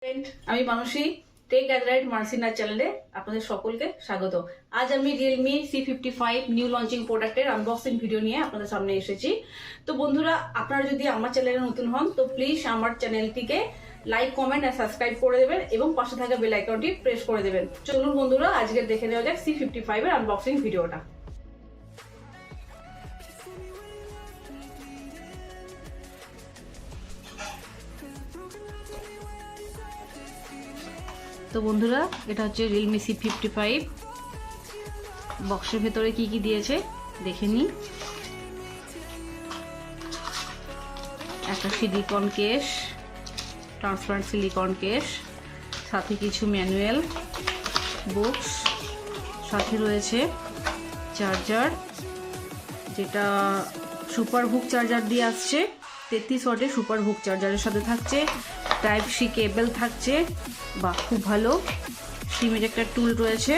আমি মানসী take and right মানসিনার চ্যানেলে আপনাদের সকলকে স্বাগত। আজ আমি রিয়েলমি C55 নিউ লঞ্চিং প্রোডাক্টের আনবক্সিং ভিডিও নিয়ে আপনাদের সামনে এসেছি। তো বন্ধুরা, আপনারা যদি আমার চ্যানেলে নতুন হন তো প্লিজ আমার চ্যানেলটিকে লাইক, কমেন্ট আর সাবস্ক্রাইব করে দেবেন এবং পাশে থাকা বেল আইকনটি প্রেস করে দেবেন। চলুন বন্ধুরা, আজকে দেখে নেওয়া যাক C55 এর আনবক্সিং ভিডিওটা। তো বন্ধুরা, এটা হচ্ছে রিয়েলমি C55। বক্সের ভেতরে কি কি দিয়েছে দেখে নিই। একটা silicon case, transparent silicon case, সাথে কিছু ম্যানুয়াল বুকস, সাথে রয়েছে চার্জার, যেটা সুপার হুক চার্জার দিয়ে আসছে। 33 ওয়াটের সুপার হুক চার্জারের সাথে থাকছে টাইপ সি কেবল থাকছে। বাহ, খুব ভালো। সিমের একটা টুল রয়েছে,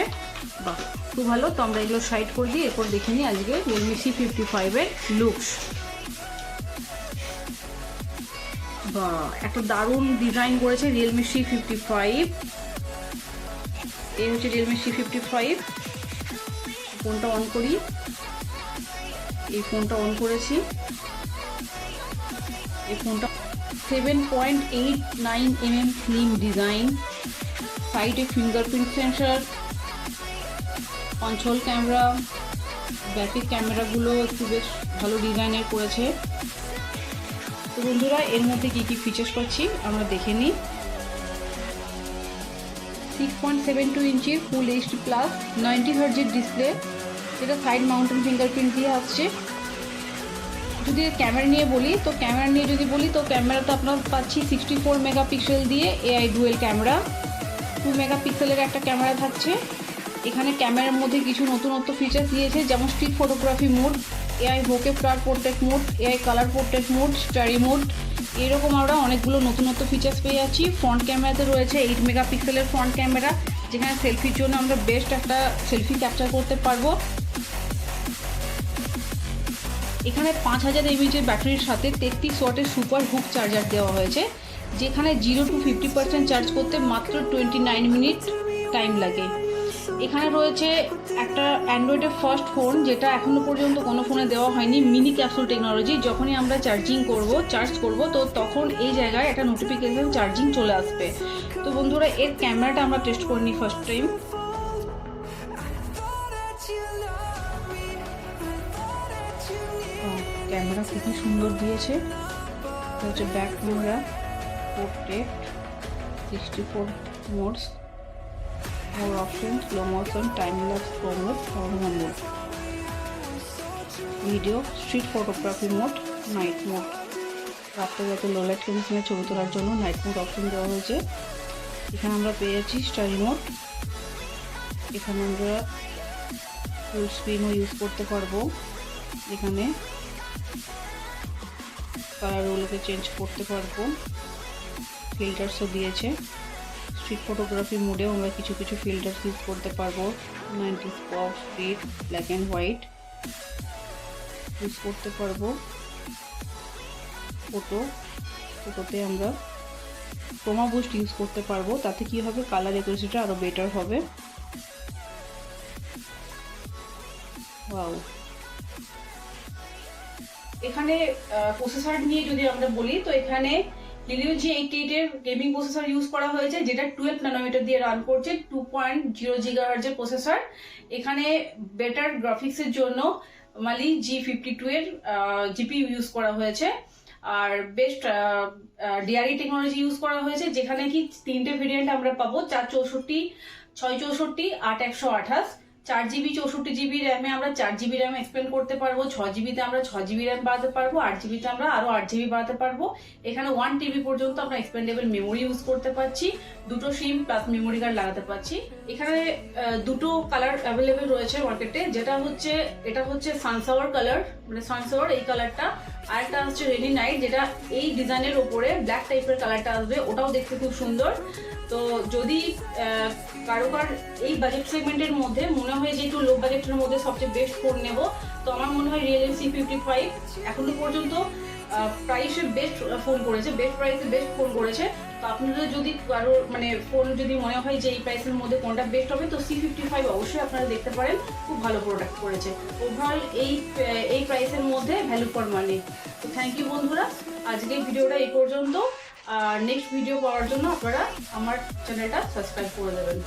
বাহ খুব ভালো। তো আমরা এগুলো সাইড করে দিই, এরপর দেখে নিই আজকে রিয়েলমি C55 এর লুকস। বা একটা দারুণ ডিজাইন করেছে রিয়েলমি C55। এই হচ্ছে রিয়েলমি C55। ফোনটা অন করি। এই ফোনটা অন করেছি। এই ফোনটা 7.89 mm স্লিম ডিজাইন, সাইডে ফিঙ্গারপ্রিন্ট সেন্সর, কন্ট্রোল ক্যামেরা, ব্যাকের ক্যামেরাগুলো একটু বেশ ভালো ডিজাইনের করেছে। তো বন্ধুরা, এর মধ্যে কি কি ফিচার্স পাচ্ছি আমরা দেখে নিই। 6.72 ইঞ্চির ফুল HD প্লাস 90 হার্জের ডিসপ্লে, যেটা সাইড মাউন্টেন ফিঙ্গারপ্রিন্ট দিয়ে আসছে। যদি ক্যামেরা নিয়ে বলি তো ক্যামেরাতে আপনার পাচ্ছি 64 মেগাপিক্সেল দিয়ে AI ডুয়েল ক্যামেরা। 2 মেগাপিক্সেলের একটা ক্যামেরা থাকছে। এখানে ক্যামেরার মধ্যে কিছু নতুনত্ব ফিচার্স দিয়েছে, যেমন street photography mode, AI bokeh flare portrait mode, AI colour portrait mode, starry mode, এরকম আমরা অনেকগুলো নতুনত্ব ফিচার্স পেয়ে যাচ্ছি। ফ্রন্ট ক্যামেরাতে রয়েছে 8 মেগাপিক্সেলের ফ্রন্ট ক্যামেরা, যেখানে সেলফির জন্য আমরা বেস্ট একটা সেলফি ক্যাপচার করতে পারবো। এখানে 5000 mAh ব্যাটারির সাথে 33 ওয়াটের সুপার হুক চার্জার দেওয়া হয়েছে, যেখানে 0 to 50% চার্জ করতে মাত্র 29 মিনিট টাইম লাগে। এখানে রয়েছে একটা অ্যান্ড্রয়েডের ফার্স্ট ফোন, যেটা এখনো পর্যন্ত কোনো ফোনে দেওয়া হয়নি, মিনি ক্যাপসুল টেকনোলজি। যখনই আমরা চার্জ করব তো তখন এই জায়গায় একটা নোটিফিকেশন চার্জিং চলে আসবে। তো বন্ধুরা, এর ক্যামেরাটা আমরা টেস্ট করে নিই ফার্স্ট টাইম। ক্যামেরা খুবই সুন্দর দিয়েছে। এটা হচ্ছে back camera, portrait, 64 modes, more option, slow motion, time lapse, pro mode, normal mode, video, street photography mode, night mode. রাত্রেবেলাতে লো লাইট কন্ডিশনে ছবি তোলার জন্য নাইট মোড অপশন দেওয়া হয়েছে। এখানে আমরা পেয়ে যাচ্ছি স্টারি মোড। এখানে আমরা ফুল স্ক্রিনও ইউজ করতে পারবো। এখানে কালারগুলোকে চেঞ্জ করতে পারবো, ফিল্টার্সও দিয়েছে। স্ট্রিট ফটোগ্রাফি মোডেও আমরা কিছু ফিল্টার্স ইউজ করতে পারবো। 90s pop, street, black and white use করতে পারবো। ফটোতে আমরা ক্রোমা বুস্ট ইউজ করতে পারবো। তাতে কি হবে, কালার অ্যাকুরেসিটা আরো বেটার হবে। ওয়াও। এখানে প্রসেসর নিয়ে যদি আমরা বলি তো এখানে Helio G88 এর গেমিং প্রসেসর ইউজ করা হয়েছে, যেটা 12 ন্যানোমিটার দিয়ে রান করছে, 2.0 GHz এর প্রসেসর। এখানে বেটার গ্রাফিক্সের জন্য মালি G52 এর GPU ইউজ করা হয়েছে। আর বেস্ট ডিআরই টেকনোলজি ইউজ করা হয়েছে, যেখানে কি 3টে ভেরিয়েন্ট আমরা পাবো, 464, 664, 8128। 4GB 64GB র্যামে আমরা 4GB র্যাম এক্সপেন্ড করতে পারবো। 6GBতে আমরা 6GB র্যাম বাড়াতে পারবো। 8GBতে আমরা আরো 8GB বাড়াতে পারবো। এখানে 1TB পর্যন্ত আমরা এক্সপেন্ডেবল মেমোরি ইউজ করতে পারছি। দুটো সিম প্লাস মেমোরি কার্ড লাগাতে পারছি। এখানে দুটো কালার অ্যাভেলেবেল রয়েছে মার্কেটে, এটা হচ্ছে সানসাওয়ার কালার, মানে সানসাওয়ার এই কালারটা। আর একটা হচ্ছে রেনি নাইট, যেটা এই ডিজাইনের ওপরে ব্ল্যাক টাইপের কালারটা আসবে, ওটাও দেখতে খুব সুন্দর। তো যদি কারোর এই বাজেট সেগমেন্টের মধ্যে মনে হয় যে একটু লো বাজেটের মধ্যে সবচেয়ে বেস্ট ফোন নেব, তো আমার মনে হয় রিয়েলমি C55 এখনো পর্যন্ত প্রাইসে বেস্ট ফোন করেছে, বেস্ট প্রাইসে বেস্ট ফোন করেছে। তো আপনাদের যদি কারো মানে ফোন যদি মনে হয় যে এই প্রাইসের মধ্যে কোনটা বেস্ট হবে, তো C55 অবশ্যই আপনারা দেখতে পারেন, খুব ভালো প্রোডাক্ট করেছে। ওভারঅল এই প্রাইসের মধ্যে ভ্যালু ফর মানি। তো থ্যাংক ইউ বন্ধুরা, আজকে ভিডিওটা এই পর্যন্ত। আর নেক্সট ভিডিও পাওয়ার জন্য আপনারা আমার চ্যানেলটা সাবস্ক্রাইব করে দেবেন।